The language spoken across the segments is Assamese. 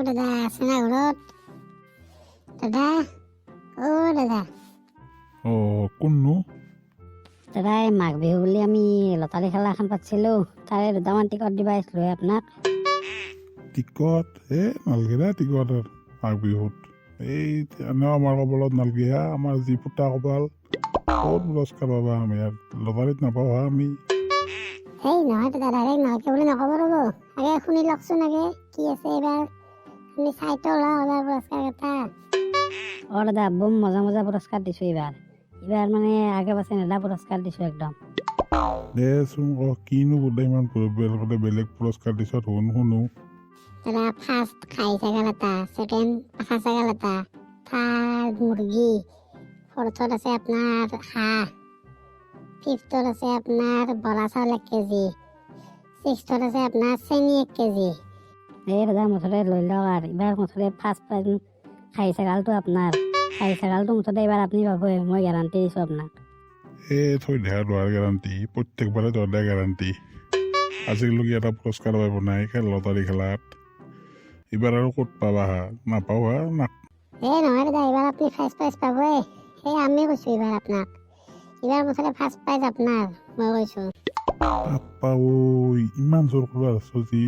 দাদা আছে না ঘৰত দাদা দাদা কোননো দাদা এই মাঘ বিহু বুলি আমি লটাৰী খেলা এখন পাতিছিলোঁ তাৰে দুটামান টিকট দিব আহিছিলোঁ আপোনাক টিকট নালগে দে টিকট মাঘ বিহুত এই এনেও আমাৰ কপালত নালগে হা আমাৰ যি ফুটা কপাল ক'ত পুৰস্কাৰ পাবা আমি ইয়াত লটাৰীত নাপাওঁ হা আমি সেই নহয় দাদা ডাইৰেক্ট নালগে বুলি নক'ব ৰ'ব আগে শুনি লওকচোন আগে কি আছে এইবাৰ আপুনি চাইতো লওক এইবাৰ পুৰস্কাৰ কেইটা দাদা বম মজা মজা পুৰস্কাৰ দিছোঁ এইবাৰ মানে আগে পাছে নেদা পুৰস্কাৰ দিছোঁ একদম দেচোন কিনো বোধে ইমান বেলেগ পুৰস্কাৰ দিছ শুনো দাদা ফাৰ্ষ্ট খাই ছাগাল এটা ছেকেণ্ড পাখা ছাগাল এটা থাৰ্ড মুৰ্গী ফ'ৰ্থত আছে আপোনাৰ হাঁহ ফিফ্থত আছে আপোনাৰ বৰা চাউল 1 কেজি ছিক্সথত আছে আপোনাৰ চেনি 1 কেজি দাদা মুঠতে লৈ লওক আৰু এইবাৰ মুঠতে ফাৰ্ষ্ট প্ৰাইজ খাই ছাগালটো আপোনাৰ খাই ছাগালটো মুঠতে এইবাৰ আপুনি পাবই মই গেৰাণ্টি দিছোঁ আপোনাক থৈ দিয়া লোৱাৰ গেৰাণ্টি প্ৰত্যেকবাৰে তোৰ দিয়া গেৰাণ্টি আজিলৈকে এটা পুৰস্কাৰ পাব নাই লটাৰী খেলাত এইবাৰ আৰু ক'ত পাবা হা নাপাওঁ হা নহয় দাদা এইবাৰ আপুনি ফাৰ্ষ্ট প্ৰাইজ পাবই সেই আমি কৈছোঁ এইবাৰ আপোনাক এইবাৰ মুঠতে ফাৰ্ষ্ট প্ৰাইজ আপোনাৰ মই কৈছোঁ পাপা ইমান জোৰ কৰিব আছো যি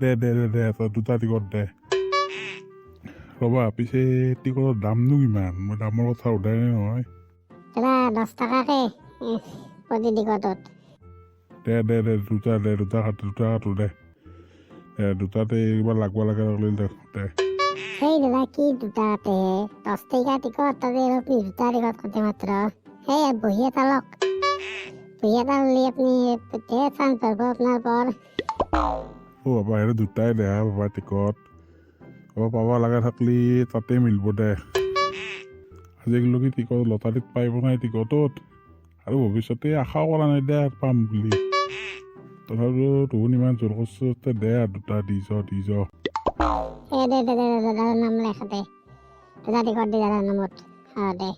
দে তই 2টা টিকট দে ৰ'বা পিছে টিকটৰ দামনো কিমান মই দামৰ কথা সোধাই নাই নহয় দাদা 10 টকাকে প্ৰতি টিকটত দে 2টা কাটো দে 2টাতে এইবাৰ লাগব লাগে দে সেই দাদা কি 2টা কাটে 10 টকা টিকট তাতে আপুনি 2টা টিকট কাটে মাত্ৰ সেই বহি এটা লওক বহি এটা ল'লে আপুনি ধেৰ চান্স পাব আপোনাৰ পৰ বাবা সেইটো 2টাই দে হা বাবা টিকট পাব লগা থাকলি তাতে মিলিব দে আজিলৈকে টিকট লটাৰীত পাই নাই টিকটত আৰু ভৱিষ্যতে আশাও কৰা নাই দে পাম বুলি তথাপিও তোৰ ইমান জোৰ কৰিছোঁ দে 2টা দি যা দাদাৰ নাম লেখা দে দাদা টিকট দি দাদাৰ নামত দে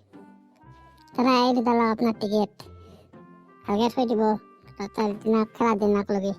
দাদা এই 2টা লওক আপোনাৰ টিকেট ভালকৈ থৈ দিব খেলাৰ দিনাক লগি